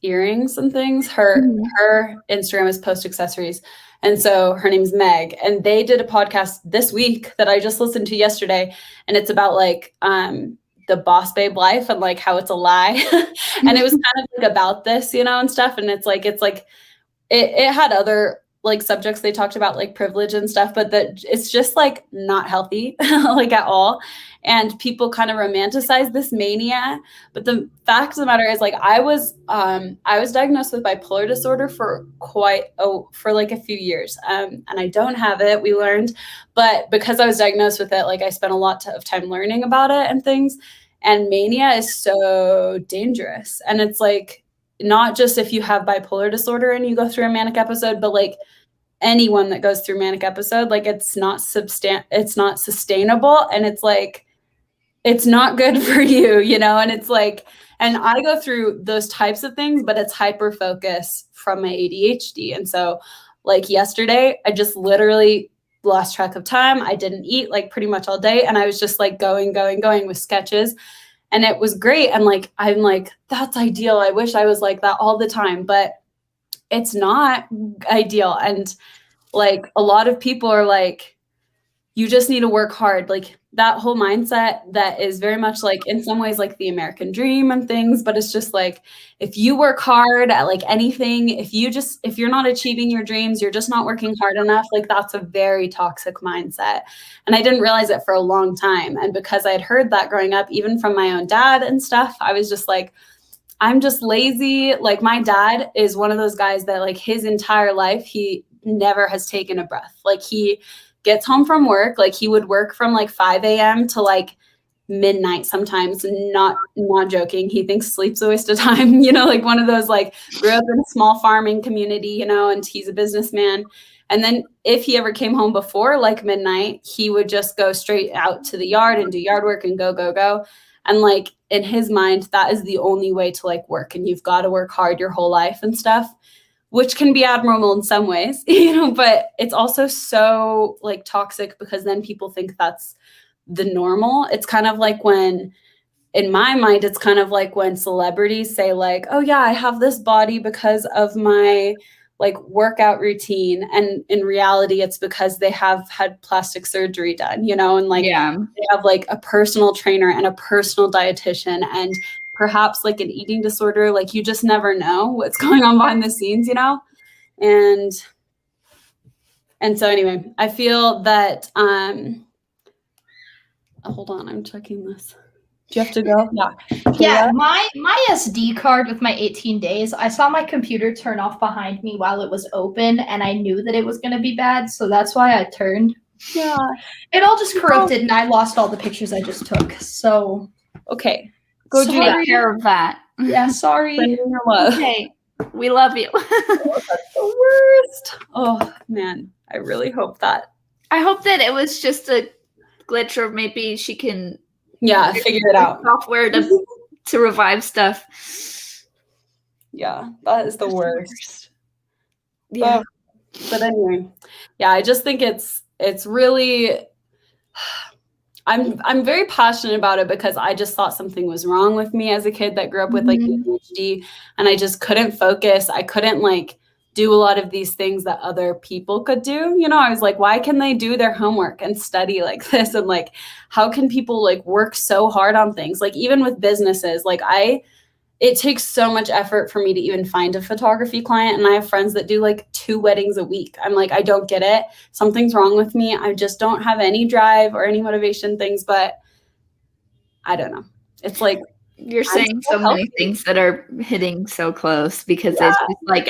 earrings and things. Her Instagram is Post Accessories. And so her name's Meg, and they did a podcast this week that I just listened to yesterday. And it's about like the boss babe life and like how it's a lie. And it was kind of like about this, you know, and stuff. And it's like it had other like subjects they talked about, like privilege and stuff, but that it's just like not healthy, like at all. And people kind of romanticize this mania. But the fact of the matter is, like, I was diagnosed with bipolar disorder for like a few years. And I don't have it, we learned, but because I was diagnosed with it, like I spent a lot of time learning about it and things. And mania is so dangerous. And it's like, not just if you have bipolar disorder and you go through a manic episode, but like anyone that goes through manic episode, like it's not sustainable. And it's like, it's not good for you, you know? And it's like, and I go through those types of things, but it's hyper focus from my ADHD. And so like yesterday, I just literally lost track of time. I didn't eat like pretty much all day. And I was just like going with sketches. And it was great. And like, I'm like, that's ideal. I wish I was like that all the time, but it's not ideal. And like a lot of people are like, you just need to work hard. Like that whole mindset that is very much like in some ways like the American dream and things, but it's just like, if you work hard at like anything, if you're not achieving your dreams, you're just not working hard enough. Like that's a very toxic mindset. And I didn't realize it for a long time. And because I had heard that growing up, even from my own dad and stuff, I was just like, I'm just lazy. Like my dad is one of those guys that like his entire life, he never has taken a breath. Like he gets home from work, like he would work from like 5 a.m. to like midnight sometimes, not joking. He thinks sleep's a waste of time, you know, like one of those, like grew up in a small farming community, you know, and he's a businessman. And then if he ever came home before like midnight, he would just go straight out to the yard and do yard work and go. And like in his mind, that is the only way to like work, and you've got to work hard your whole life and stuff, which can be admirable in some ways, you know, but it's also so like toxic because then people think that's the normal. It's kind of like when, in my mind, it's kind of like when celebrities say like, oh yeah, I have this body because of my like workout routine. And in reality, it's because they have had plastic surgery done, you know, and like they have like a personal trainer and a personal dietitian and perhaps like an eating disorder. Like you just never know what's going on behind the scenes, you know? And so anyway, I feel that, hold on, I'm checking this. Do you have to go? Yeah, my SD card with my 18 days, I saw my computer turn off behind me while it was open, and I knew that it was going to be bad, so that's why I turned. Yeah. It all just corrupted, and I lost all the pictures I just took, so. Okay. Go do that. Take care of that. Yeah, sorry. Sending your love. Okay. We love you. Oh, that's the worst. Oh, man. I really hope that. I hope that it was just a glitch, or maybe she can figure it out. Software to revive stuff. Yeah, that is the worst. Yeah. But anyway, yeah, I just think it's really, I'm very passionate about it because I just thought something was wrong with me as a kid that grew up with like ADHD, and I just couldn't focus. I couldn't like do a lot of these things that other people could do. You know, I was like, why can they do their homework and study like this? And like, how can people like work so hard on things? Like even with businesses, like it takes so much effort for me to even find a photography client. And I have friends that do like 2 weddings a week. I'm like, I don't get it. Something's wrong with me. I just don't have any drive or any motivation things, but I don't know. It's like, you're saying so many things that are hitting so close because it's just like,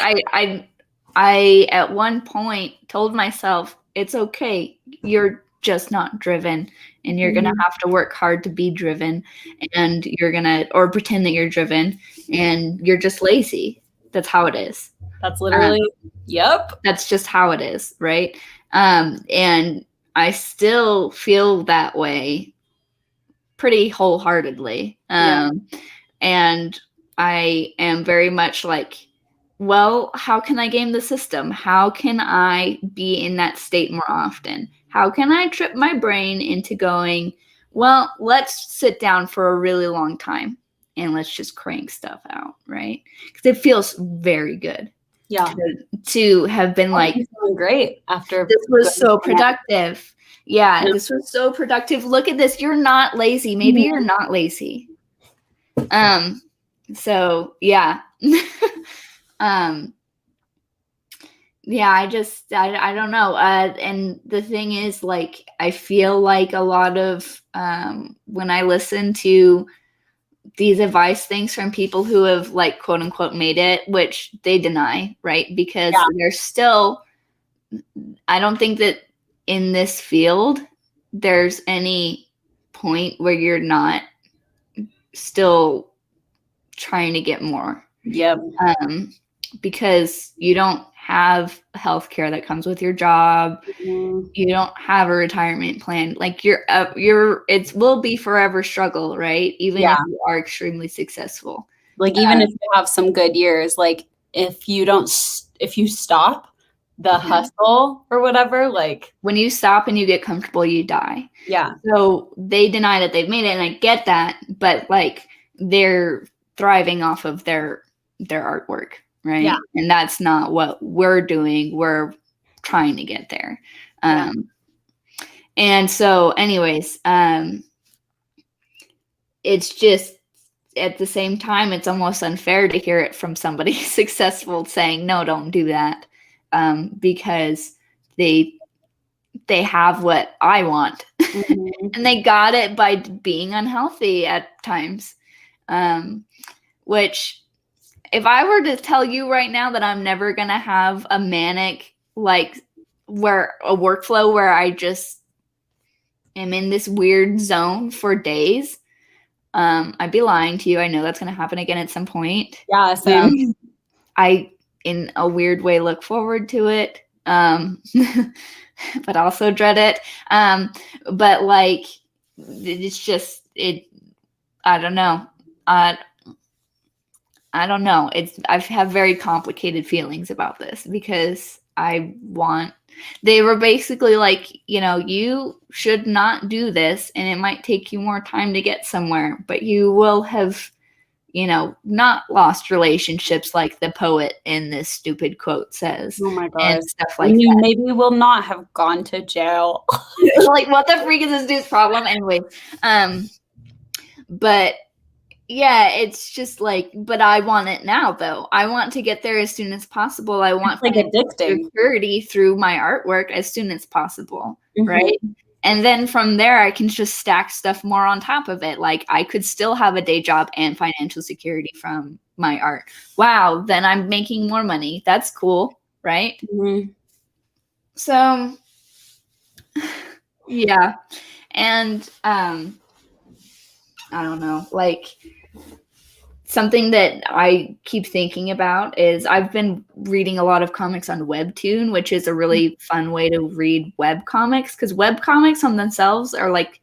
I at one point told myself, it's okay. You're just not driven, and you're going to have to work hard to be driven, and or pretend that you're driven, and you're just lazy. That's how it is. That's literally, yep. That's just how it is. Right. And I still feel that way pretty wholeheartedly. And I am very much like, well, how can I game the system? How can I be in that state more often? How can I trip my brain into going, well, let's sit down for a really long time and let's just crank stuff out, right? Because it feels very good. Yeah. To have been like, feeling great after. This was so productive. Yeah, this was so productive. Look at this. You're not lazy. Maybe you're not lazy. So yeah. yeah, I don't know. And the thing is, like, I feel like a lot of when I listen to these advice things from people who have, like, quote unquote made it, which they deny, right? Because they're still, I don't think that in this field there's any point where you're not still trying to get more. Yep. Because you don't have healthcare that comes with your job. Mm-hmm. You don't have a retirement plan. Like, it will be forever struggle, right? Even if you are extremely successful. Like, even if you have some good years, like, if you stop the hustle or whatever, like, when you stop and you get comfortable, you die. Yeah. So they deny that they've made it, and I get that, but, like, they're thriving off of their artwork, right? Yeah. And that's not what we're doing. We're trying to get there. And so anyways, it's just, at the same time, it's almost unfair to hear it from somebody successful saying, no, don't do that, because they have what I want. And they got it by being unhealthy at times, which, if I were to tell you right now that I'm never going to have a manic, like, where a workflow where I just am in this weird zone for days, I'd be lying to you. I know that's going to happen again at some point. Yeah, same. I, in a weird way, look forward to it, but also dread it. But, like, it's just, I don't know. I don't know. I have very complicated feelings about this, because they were basically like, you should not do this, and it might take you more time to get somewhere, but you will have, not lost relationships like the poet in this stupid quote says. Oh my God. And stuff like you that. maybe will not have gone to jail. Like, what the freak is this dude's problem anyway? But yeah, it's just like, but I want it now, though. I want to get there as soon as possible. I want, like, addicting security through my artwork as soon as possible, right? And then from there, I can just stack stuff more on top of it. Like, I could still have a day job and financial security from my art. Wow, then I'm making more money. That's cool, right? So, yeah. And I don't know, like, something that I keep thinking about is I've been reading a lot of comics on Webtoon, which is a really fun way to read web comics, because web comics on themselves are like,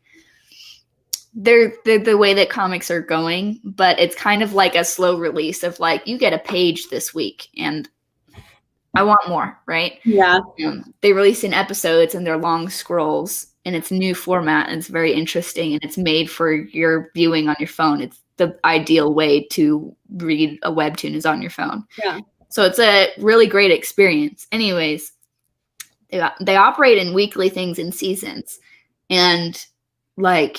they're the way that comics are going, but it's kind of like a slow release of, like, you get a page this week and I want more, right? Yeah. They release in episodes and they're long scrolls, and it's new format, and it's very interesting, and it's made for your viewing on your phone. It's the ideal way to read a webtoon is on your phone. Yeah. So it's a really great experience. Anyways, they operate in weekly things in seasons, and, like,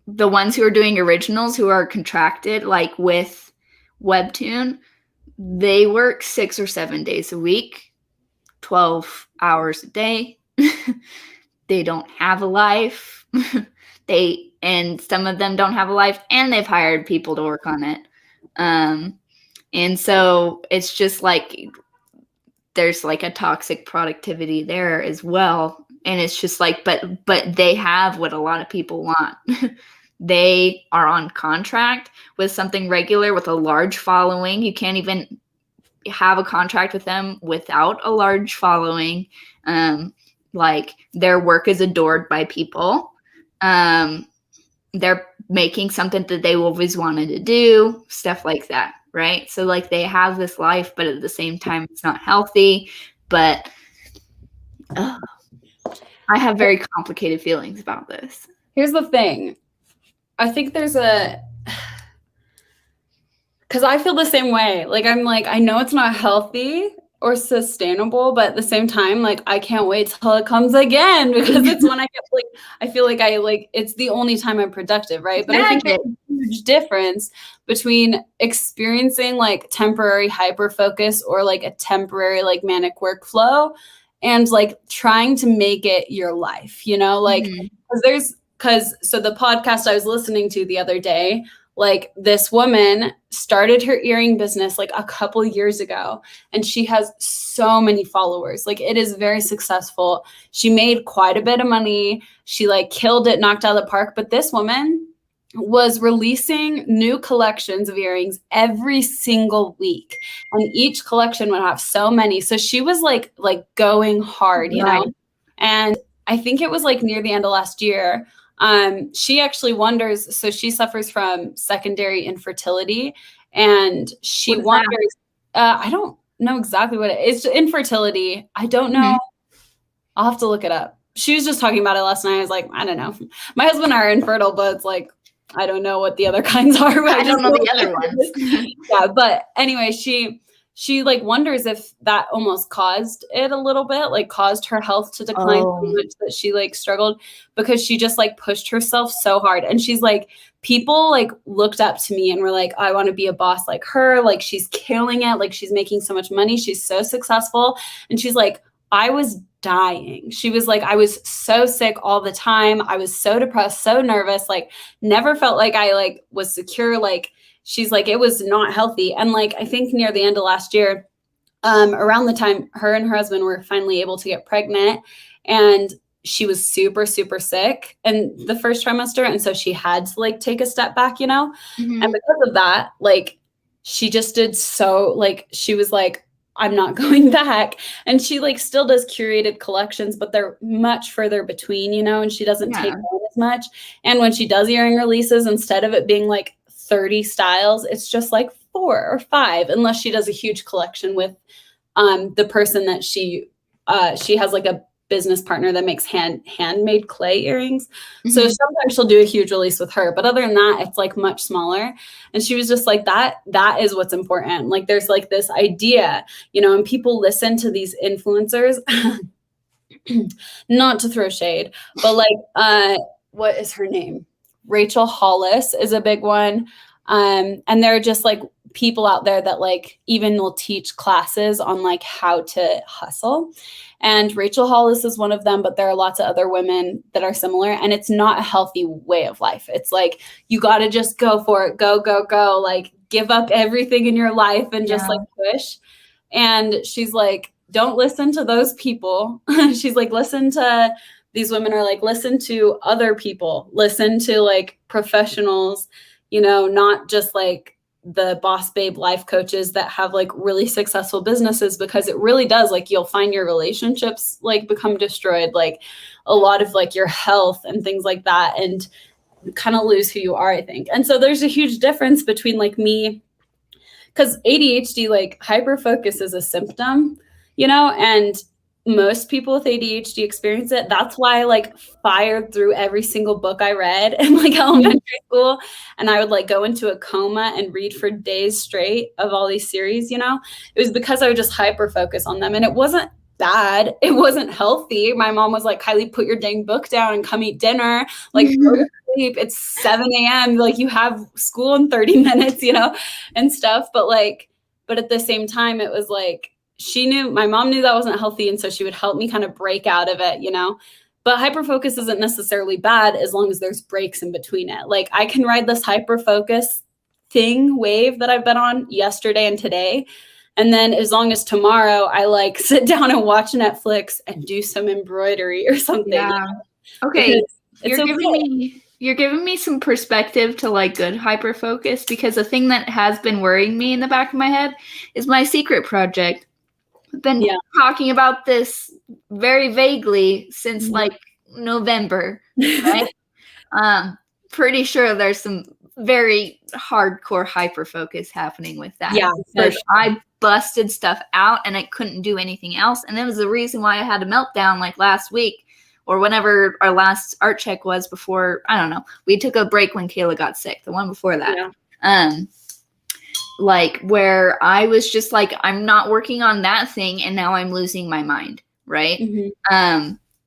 the ones who are doing originals, who are contracted, like, with Webtoon, they work 6 or 7 days a week, 12 hours a day. They don't have a life. And some of them don't have a life, and they've hired people to work on it. And so it's just like, there's, like, a toxic productivity there as well. And it's just like, but they have what a lot of people want. They are on contract with something regular with a large following. You can't even have a contract with them without a large following. Like, their work is adored by people. They're making something that they always wanted to do, stuff like that, right? So, like, they have this life, but at the same time, it's not healthy. But I have very complicated feelings about this. Here's the thing. I think there's because I feel the same way. Like, I'm like, I know it's not healthy, or sustainable, but at the same time, like I can't wait till it comes again because it's when I get like I feel like it's the only time I'm productive, right? But I think there's a huge difference between experiencing like temporary hyper focus or like a temporary like manic workflow and like trying to make it your life, you know, like so the podcast I was listening to the other day, like this woman started her earring business like a couple years ago and she has so many followers. Like it is very successful. She made quite a bit of money. She like killed it, knocked out of the park. But this woman was releasing new collections of earrings every single week. And each collection would have so many. So she was like going hard, you know? And I think it was like near the end of last year. She actually wonders, so she suffers from secondary infertility and she wonders, I don't know exactly what it is. It's infertility. I don't know. I'll have to look it up. She was just talking about it last night. I was like, I don't know. My husband and I are infertile, but it's like, I don't know what the other kinds are. I don't know the other ones. Yeah. But anyway, she like wonders if that almost caused it a little bit, like caused her health to decline so much that she like struggled because she just like pushed herself so hard. And she's like, people like looked up to me and were like, I want to be a boss like her. Like she's killing it. Like she's making so much money. She's so successful. And she's like, I was dying. She was like, I was so sick all the time. I was so depressed, so nervous, like never felt like I like was secure. Like, she's like, it was not healthy. And like, I think near the end of last year, around the time her and her husband were finally able to get pregnant and she was super, super sick in the first trimester. And so she had to like take a step back, you know? And because of that, like she just did so like, she was like, I'm not going back. And she like still does curated collections, but they're much further between, you know, and she doesn't take on as much. And when she does earring releases, instead of it being like 30 styles, it's just like 4 or 5, unless she does a huge collection with the person that she has like a business partner that makes handmade clay earrings. So sometimes she'll do a huge release with her, but other than that, it's like much smaller. And she was just like, that is what's important. Like there's like this idea, you know, and people listen to these influencers, not to throw shade, but like, what is her name? Rachel Hollis is a big one. And they're just like people out there that like even will teach classes on like how to hustle. And Rachel Hollis is one of them, but there are lots of other women that are similar. And it's not a healthy way of life. It's like, you got to just go for it. Go, go, go. Like give up everything in your life and just like push. And she's like, don't listen to those people. She's like, these women are like, listen to other people, listen to like professionals, you know, not just like the boss babe life coaches that have like really successful businesses, because it really does, like, you'll find your relationships like become destroyed, like a lot of like your health and things like that, and kind of lose who you are, I think. And so there's a huge difference between like me, because ADHD, like hyper focus is a symptom, you know, and most people with ADHD experience it. That's why I like fired through every single book I read in like elementary school. And I would like go into a coma and read for days straight of all these series, you know. It was because I would just hyper focus on them. And it wasn't bad. It wasn't healthy. My mom was like, Kylie, put your dang book down and come eat dinner. Like, go to sleep. It's 7 a.m. Like you have school in 30 minutes, you know, and stuff. But at the same time, it was like, my mom knew that wasn't healthy. And so she would help me kind of break out of it, you know, but hyperfocus isn't necessarily bad as long as there's breaks in between it. Like I can ride this hyperfocus wave that I've been on yesterday and today. And then as long as tomorrow I like sit down and watch Netflix and do some embroidery or something. Yeah. You know? Okay. You're giving me some perspective to like good hyperfocus, because the thing that has been worrying me in the back of my head is my secret project. I've been talking about this very vaguely since like November, right? Pretty sure there's some very hardcore hyperfocus happening with that. Yeah, I busted stuff out and I couldn't do anything else. And that was the reason why I had a meltdown like last week or whenever our last art check was before. I don't know. We took a break when Kayla got sick, the one before that. Yeah. like where I was just like, I'm not working on that thing, and now I'm losing my mind, right?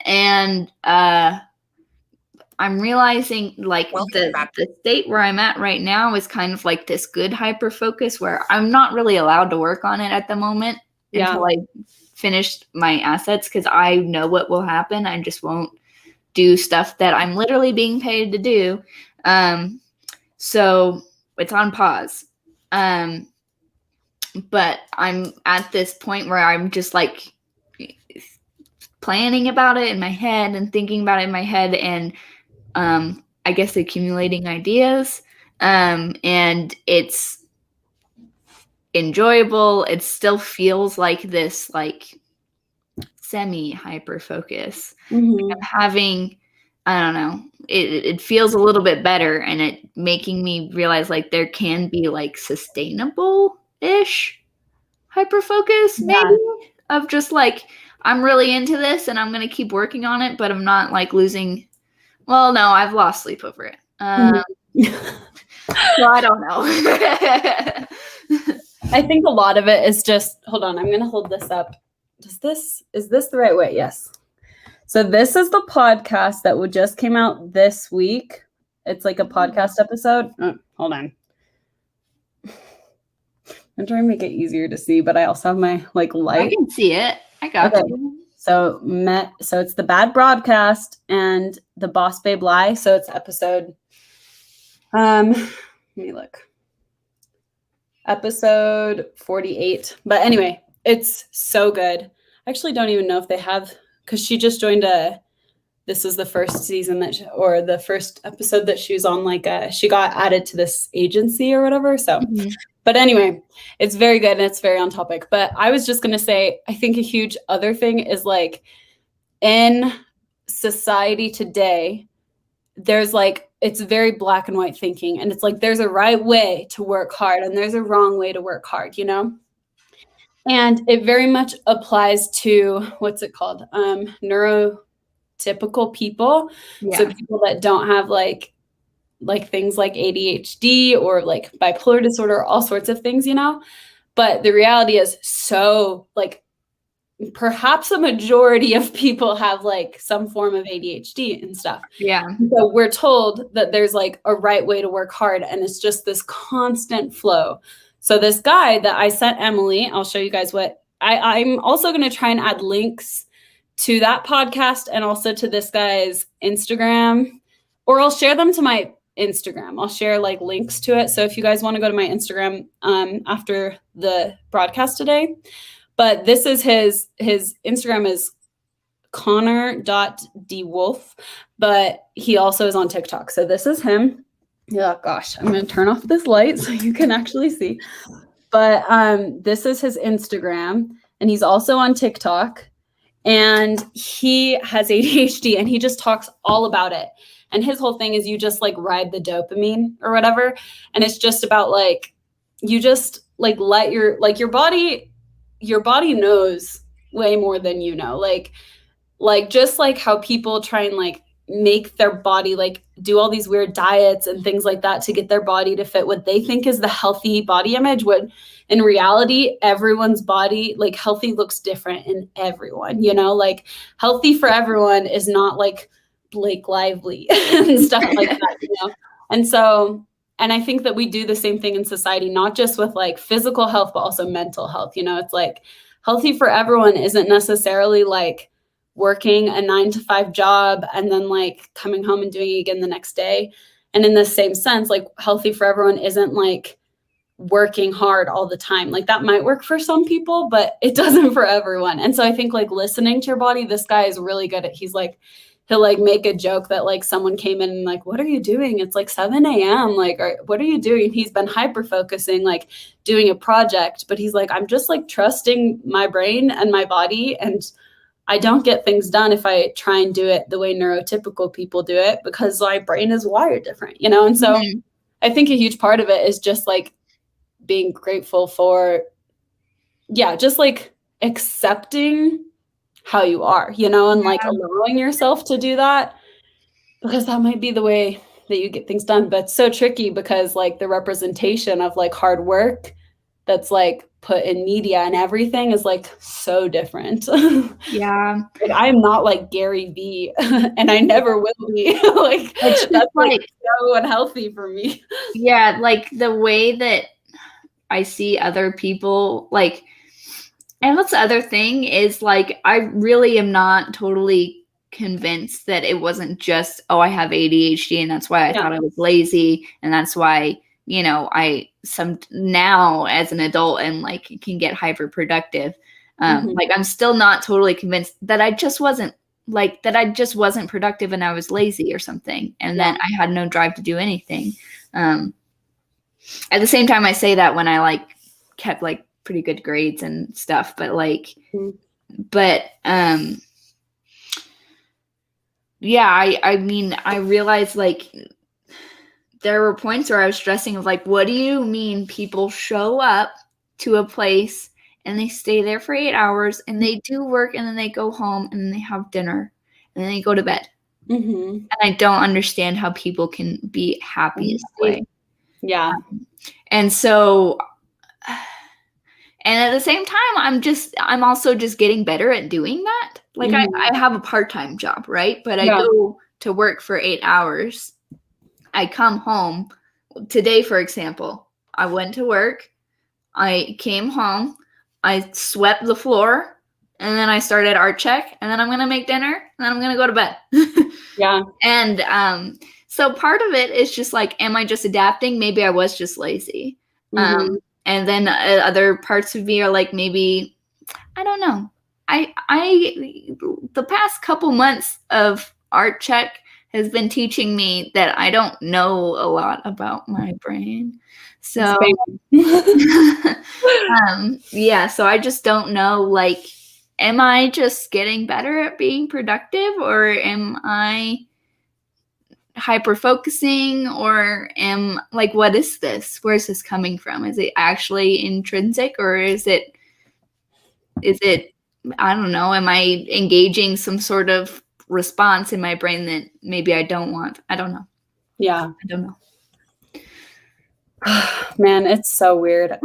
And I'm realizing like the state where I'm at right now is kind of like this good hyper focus where I'm not really allowed to work on it at the moment until I finish my assets, because I know what will happen. I just won't do stuff that I'm literally being paid to do. So it's on pause. But I'm at this point where I'm just like planning about it in my head and thinking about it in my head, and I guess accumulating ideas. And it's enjoyable. It still feels like this like semi hyper focus. I'm having, I don't know, it feels a little bit better, and it making me realize like there can be like sustainable-ish hyper focus, maybe, of just like, I'm really into this and I'm going to keep working on it, but I'm not like losing. Well, no, I've lost sleep over it. So I don't know. I think a lot of it is just, hold on, I'm going to hold this up. Is this the right way? Yes. So this is the podcast that just came out this week. It's like a podcast episode. Hold on. I'm trying to make it easier to see, but I also have my like light. I can see it. I got you. So it's the Bad Broadcast and the Boss Babe Lie. So it's episode. Let me look. Episode 48. But anyway, it's so good. I actually don't even know if they have, because she just joined this was the first season or the first episode that she was on, like she got added to this agency or whatever. So, but anyway, it's very good and it's very on topic. But I was just going to say, I think a huge other thing is like in society today, there's like, it's very black and white thinking. And it's like, there's a right way to work hard and there's a wrong way to work hard, you know? And it very much applies to, what's it called? Neurotypical people. Yeah. So people that don't have like things like ADHD or like bipolar disorder, all sorts of things, you know? But the reality is so like perhaps a majority of people have like some form of ADHD and stuff. Yeah. So we're told that there's like a right way to work hard, and it's just this constant flow. So this guy that I sent Emily, I'll show you guys what I'm also going to try and add links to that podcast and also to this guy's Instagram, or I'll share them to my Instagram. I'll share like links to it. So if you guys want to go to my Instagram after the broadcast today, but this is his Instagram is connor.dwolf, but he also is on TikTok. So this is him. Yeah, gosh, I'm going to turn off this light so you can actually see. But this is his Instagram, and he's also on TikTok, and he has ADHD, and he just talks all about it. And his whole thing is you just like ride the dopamine or whatever. And it's just about like, you just like let your body knows way more than you know. Like just like how people try and like make their body like do all these weird diets and things like that to get their body to fit what they think is the healthy body image, when in reality everyone's body, like healthy looks different in everyone, you know? Like healthy for everyone is not like Blake Lively and stuff like that, you know? And so, and I think that we do the same thing in society, not just with like physical health, but also mental health. You know, it's like healthy for everyone isn't necessarily like working a 9-to-5 job and then like coming home and doing it again the next day. And in the same sense, like healthy for everyone isn't like working hard all the time. Like that might work for some people, but it doesn't for everyone. And so I think like listening to your body, this guy is really good at, he'll like make a joke that like someone came in and like, what are you doing? It's like 7 a.m. Like, what are you doing? He's been hyper focusing, like doing a project, but he's like, I'm just like trusting my brain and my body. And I don't get things done if I try and do it the way neurotypical people do it, because my brain is wired different, you know? And so I think a huge part of it is just like being grateful for, just like accepting how you are, you know, and like allowing yourself to do that, because that might be the way that you get things done, but it's so tricky because like the representation of like hard work that's like put in media and everything is like so different. Yeah. Like, I'm not like Gary Vee and I never will be. Like It's just that's like so unhealthy for me. Yeah, like the way that I see other people, like, and that's the other thing is like I really am not totally convinced that it wasn't just, oh, I have ADHD and that's why I thought I was lazy and that's why, you know, now as an adult and like can get hyper productive. Like I'm still not totally convinced that I just wasn't productive and I was lazy or something and that I had no drive to do anything. At the same time, I say that when I like kept like pretty good grades and stuff, but like, yeah, I mean, I realized like there were points where I was stressing of like, what do you mean people show up to a place and they stay there for 8 hours and they do work and then they go home and then they have dinner and then they go to bed. And I don't understand how people can be happy in that way. Yeah. And so, and at the same time, I'm also just getting better at doing that. Like I have a part-time job, right? But I go to work for 8 hours. I come home. Today, for example, I went to work. I came home. I swept the floor. And then I started art check. And then I'm going to make dinner. And then I'm going to go to bed. Yeah. And so part of it is just like, am I just adapting? Maybe I was just lazy. And then other parts of me are like, maybe, I don't know. The past couple months of art check has been teaching me that I don't know a lot about my brain. So, yeah, so I just don't know, like, am I just getting better at being productive or am I hyper focusing or am like, what is this? Where is this coming from? Is it actually intrinsic or is it, I don't know, am I engaging some sort of response in my brain that maybe I don't want? I don't know. Yeah. I don't know. Man, it's so weird.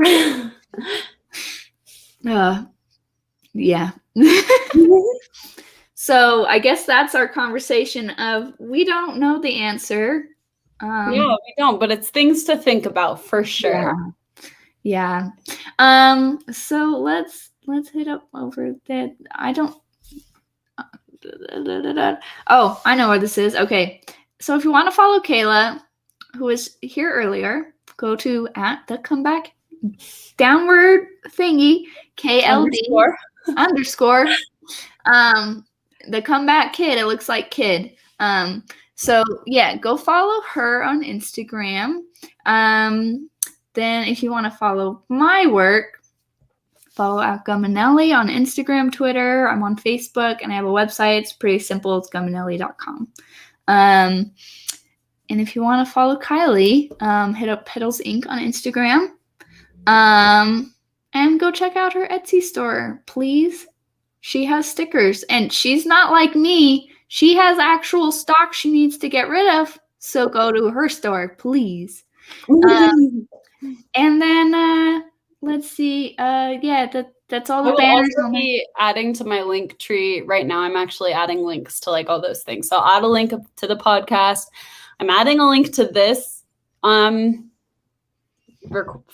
Yeah. So I guess that's our conversation of we don't know the answer. Yeah, we don't, but it's things to think about for sure. Yeah. So let's hit up over that. I don't. Oh, I know where this is. Okay. So if you want to follow Kayla, who was here earlier, go to @the comeback downward thingy KLD _ the comeback kid. It looks like kid. So yeah, go follow her on Instagram. Then if you want to follow my work, follow @Gumminelli on Instagram, Twitter. I'm on Facebook and I have a website. It's pretty simple. It's gumminelli.com. And if you want to follow Kiley, hit up Petals Inc. on Instagram. And go check out her Etsy store, please. She has stickers and she's not like me. She has actual stock she needs to get rid of. So go to her store, please. And then let's see. That's all the banners. I will be adding to my link tree right now. I'm actually adding links to like all those things. So I'll add a link to the podcast. I'm adding a link to this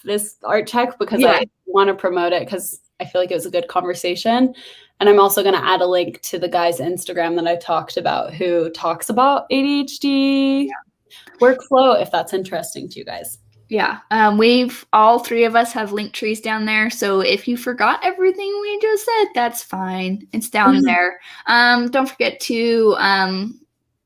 this art check because I want to promote it because I feel like it was a good conversation. And I'm also going to add a link to the guy's Instagram that I talked about who talks about ADHD workflow, if that's interesting to you guys. Yeah. All three of us have link trees down there. So if you forgot everything we just said, that's fine. It's down there. Don't forget to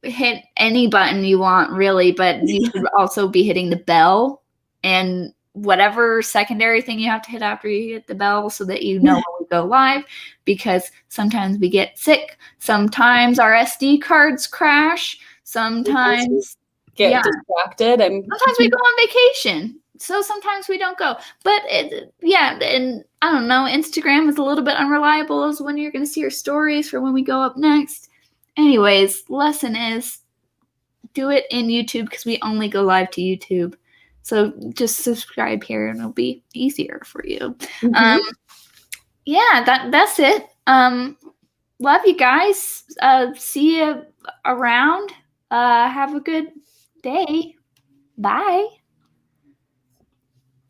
hit any button you want, really, but you should also be hitting the bell and whatever secondary thing you have to hit after you hit the bell so that you know when we go live, because sometimes we get sick. Sometimes our SD cards crash. Sometimes get distracted, and sometimes we go on vacation. So sometimes we don't go. But and I don't know, Instagram is a little bit unreliable as when you're going to see your stories for when we go up next. Anyways, lesson is do it in YouTube because we only go live to YouTube. So just subscribe here and it'll be easier for you. Yeah, that's it. Love you guys. See you around. Have a good day. Bye.